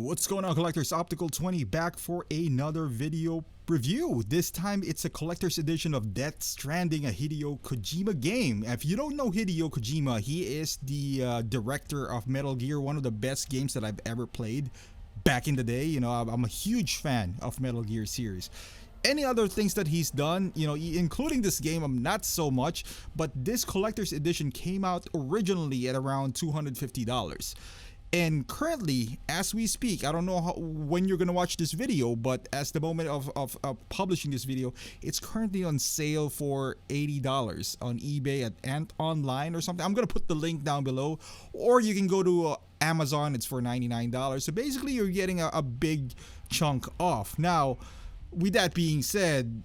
What's going on, collectors? Optical 20 back for another video review. This time it's a collector's edition of Death Stranding, a Hideo Kojima game. If you don't know Hideo Kojima, he is the director of Metal Gear, one of the best games that I've ever played back in the day. You know, I'm a huge fan of Metal Gear series. Any other things that he's done, you know, including this game, I'm not so much, but this collector's edition came out originally at around $250. And currently, as we speak, I don't know when you're going to watch this video, but as the moment of publishing this video, it's currently on sale for $80 on eBay at Ant Online or something. I'm going to put the link down below, or you can go to Amazon. It's for $99. So basically, you're getting a big chunk off. Now, with that being said,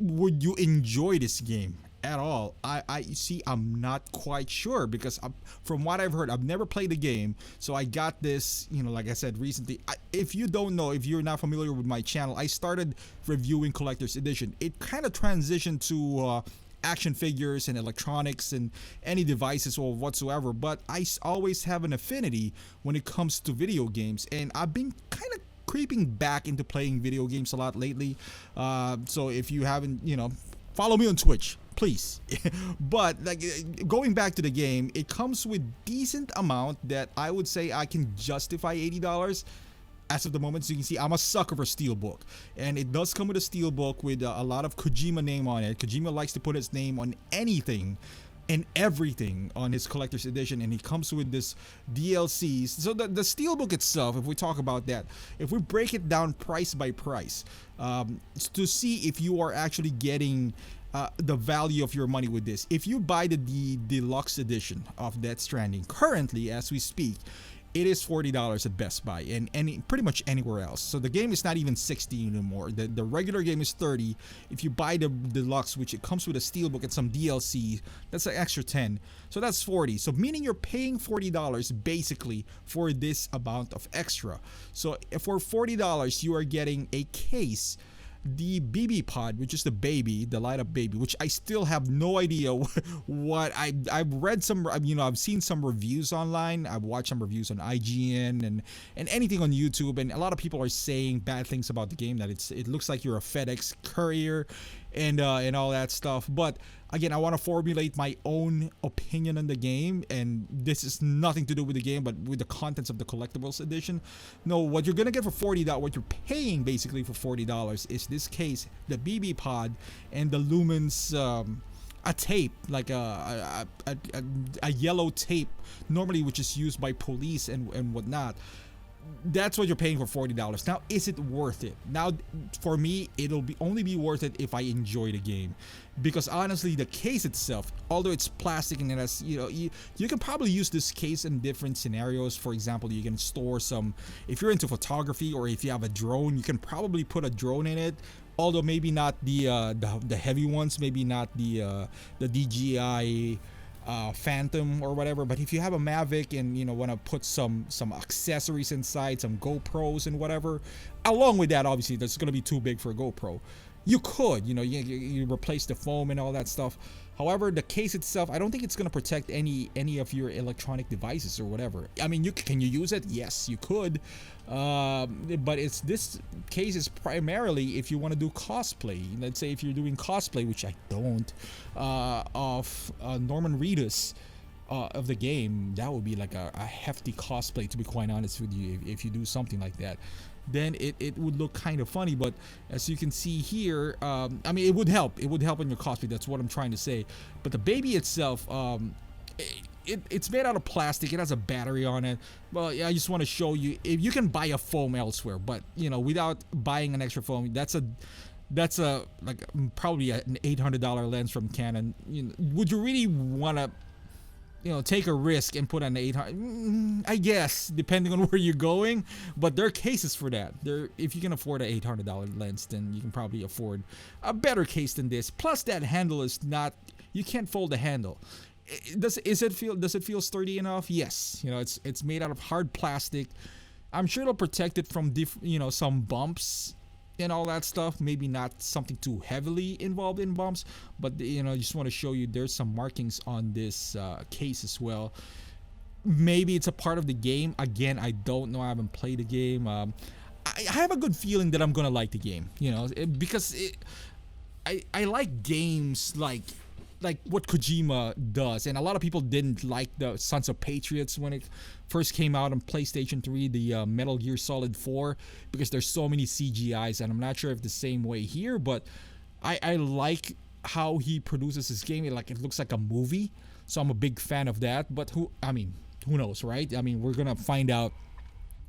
would you enjoy this game at all? I see, I'm not quite sure, because from what I've heard, I've never played the game, so I got this, you know, like I said, recently. If you don't know, if you're not familiar with my channel, I started reviewing collector's edition. It kind of transitioned to action figures and electronics and any devices or whatsoever, but I always have an affinity when it comes to video games, and I've been kind of creeping back into playing video games a lot lately. So if you haven't, you know, follow me on Twitch, please. But like, going back to the game, it comes with decent amount that I would say I can justify $80 as of the moment. So you can see, I'm a sucker for Steelbook, and it does come with a Steelbook with a lot of Kojima name on it. Kojima likes to put his name on anything and everything on his collector's edition, and he comes with this DLCs. So the Steelbook itself, if we talk about that, if we break it down price by price, to see if you are actually getting the value of your money with this. If you buy the deluxe edition of Death Stranding, currently as we speak, it is $40 at Best Buy and pretty much anywhere else. So the game is not even $60 anymore. The regular game is $30. If you buy the deluxe, which it comes with a steelbook and some DLC, that's an extra $10. So that's $40. So meaning you're paying $40 basically for this amount of extra. So for $40, you are getting a case, the BB pod, which is the baby, the light up baby, which I still have no idea what I've read some, you know, I've seen some reviews online. I've watched some reviews on IGN and anything on YouTube, and a lot of people are saying bad things about the game, that it looks like you're a FedEx courier and all that stuff. But again, I want to formulate my own opinion on the game, and this is nothing to do with the game, but with the contents of the collectibles edition. No, what you're gonna get for $40, what you're paying basically for $40, is this case, the BB pod, and the Lumens, a tape, like a yellow tape, normally which is used by police and whatnot. That's what you're paying for $40. Now, is it worth it? Now, for me, it'll only be worth it if I enjoy the game, because honestly, the case itself, although it's plastic and it has, you know, you can probably use this case in different scenarios. For example, you can store some, if you're into photography, or if you have a drone, you can probably put a drone in it. Although maybe not the heavy ones, maybe not the DJI Phantom or whatever. But if you have a Mavic and, you know, want to put some accessories inside, some GoPros and whatever, along with that, obviously that's going to be too big for a GoPro. You could, you know, you replace the foam and all that stuff. However, the case itself, I don't think it's going to protect any of your electronic devices or whatever. I mean, can you use it? Yes, you could. But this case is primarily if you want to do cosplay. Let's say if you're doing cosplay, which I don't, of Norman Reedus of the game, that would be like a hefty cosplay, to be quite honest with you, if you do something like that. Then it would look kind of funny. But as you can see here, I mean, it would help on your cosplay. That's what I'm trying to say. But the baby itself, it's made out of plastic. It has a battery on it. Well, yeah, I just want to show you, if you can buy a foam elsewhere, but you know, without buying an extra foam, that's a like probably an $800 lens from Canon. You know, would you really want to, you know, take a risk and put an 800? I guess, depending on where you're going, but there are cases for that. If you can afford an $800 lens, then you can probably afford a better case than this. Plus, that handle is not, you can't fold the handle. Does it feel sturdy enough? Yes. You know, it's made out of hard plastic. I'm sure it'll protect it from some bumps and all that stuff. Maybe not something too heavily involved in bumps, but you know, just want to show you there's some markings on this case as well. maybe it's a part of the game. Again, I don't know. I haven't played the game. I have a good feeling that I'm gonna like the game. You know, because I like games like what Kojima does, and a lot of people didn't like the Sons of Patriots when it first came out on PlayStation 3, the Metal Gear Solid 4, because there's so many CGIs, and I'm not sure if the same way here, but I like how he produces his game. It looks like a movie, so I'm a big fan of that. But who knows, right? I mean, we're gonna find out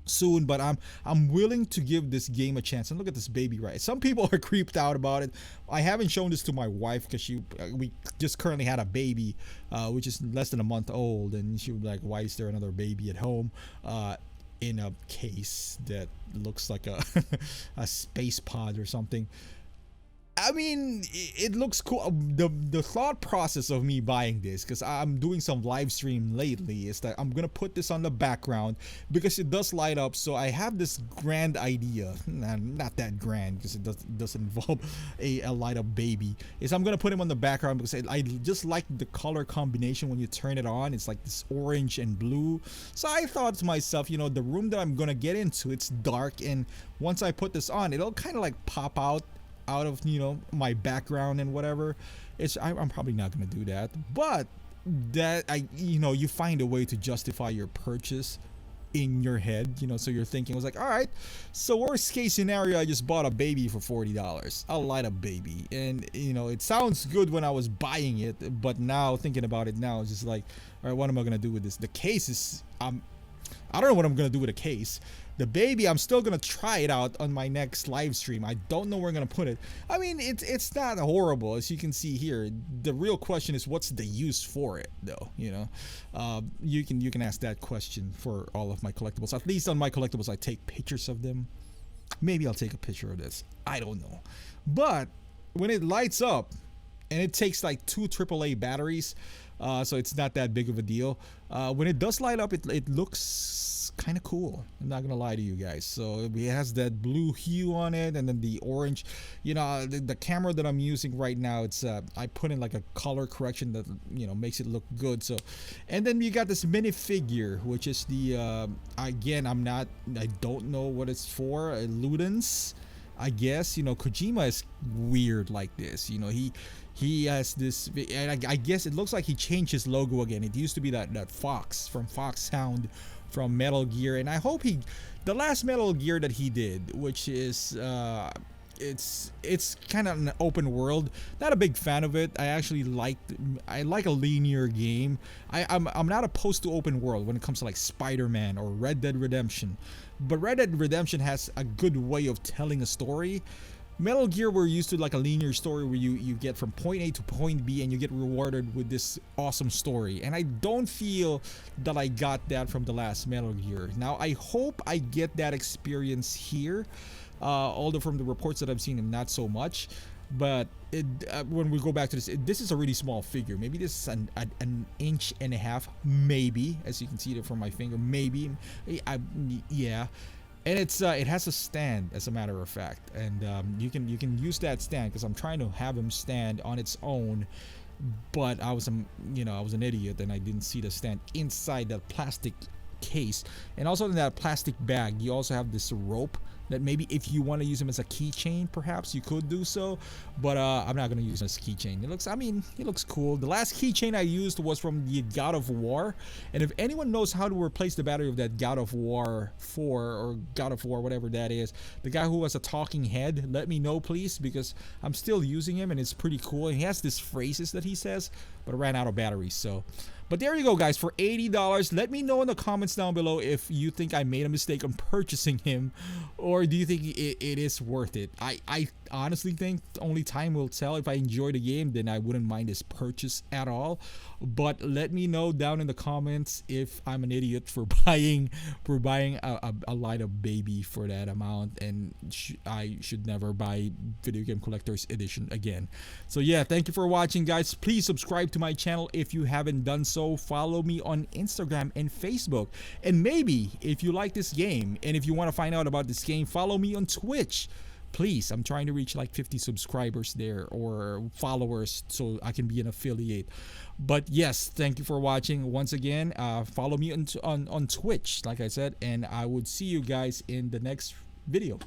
soon, but I'm willing to give this game a chance. And look at this baby, right? Some people are creeped out about it. I haven't shown this to my wife because we just currently had a baby, which is less than a month old, and she was like, "Why is there another baby at home?" In a case that looks like a a space pod or something. I mean, it looks cool. The thought process of me buying this, because I'm doing some live stream lately, is that I'm gonna put this on the background because it does light up. So I have this grand idea, not that grand because it doesn't involve a light up baby. Is I'm gonna put him on the background because I just like the color combination when you turn it on. It's like this orange and blue. So I thought to myself, you know, the room that I'm gonna get into, it's dark, and once I put this on, it'll kind of like pop out of, you know, my background and whatever. I'm probably not gonna do that, but that you find a way to justify your purchase in your head, you know. So you're thinking, I was like, all right, so worst case scenario, I just bought a baby for $40. I'll light a baby, and you know, it sounds good when I was buying it, but now thinking about it now, it's just like, all right, what am I gonna do with this? The case is I don't know what I'm gonna do with a case. The baby, I'm still gonna try it out on my next live stream. I don't know where I'm gonna put it. I mean, it's not horrible, as you can see here. The real question is, what's the use for it, though? You know, you can ask that question for all of my collectibles. At least on my collectibles, I take pictures of them. Maybe I'll take a picture of this. I don't know. But when it lights up, and it takes like 2 AAA batteries, so it's not that big of a deal. When it does light up, it looks kind of cool. I'm not gonna lie to you guys. So it has that blue hue on it, and then the orange. You know, the camera that I'm using right now, it's I put in like a color correction that, you know, makes it look good. So, and then you got this minifigure, which is the again, I don't know what it's for. Ludens, I guess. You know, Kojima is weird like this. You know, he has this, and I guess it looks like he changed his logo again. It used to be that fox from Fox Sound from Metal Gear, and I hope the last Metal Gear that he did, which is it's kind of an open world. Not a big fan of it. I like a linear game. I'm not opposed to open world when it comes to like Spider-Man or Red Dead Redemption, but Red Dead Redemption has a good way of telling a story. Metal Gear, we're used to like a linear story where you get from point A to point B and you get rewarded with this awesome story, and I don't feel that I got that from the last Metal Gear. Now I hope I get that experience here, although from the reports that I've seen, not so much. But when we go back to this is a really small figure. Maybe this is an inch and a half, maybe, as you can see it from my finger, maybe. Yeah. And it has a stand, as a matter of fact, and you can use that stand, because I'm trying to have him stand on its own, but I was an idiot and I didn't see the stand inside that plastic case. And also in that plastic bag, you also have this rope that maybe if you want to use him as a keychain, perhaps you could do so, but I'm not gonna use him as a keychain. It looks cool. The last keychain I used was from the God of War, and if anyone knows how to replace the battery of that God of War 4 or God of War, whatever that is, the guy who has a talking head, let me know please, because I'm still using him and it's pretty cool. He has these phrases that he says, but I ran out of batteries. So, but there you go, guys, for $80. Let me know in the comments down below if you think I made a mistake on purchasing him, or do you think it is worth it? I honestly think only time will tell. If I enjoy the game, then I wouldn't mind this purchase at all. But let me know down in the comments if I'm an idiot for buying a light up baby for that amount, and I should never buy Video Game Collector's Edition again. So yeah, thank you for watching, guys. Please subscribe to my channel if you haven't done so. Follow me on Instagram and Facebook, and maybe if you like this game and if you want to find out about this game, follow me on Twitch. Please, I'm trying to reach like 50 subscribers there or followers so I can be an affiliate. But yes, thank you for watching once again. Follow me on Twitch, like I said, and I would see you guys in the next video.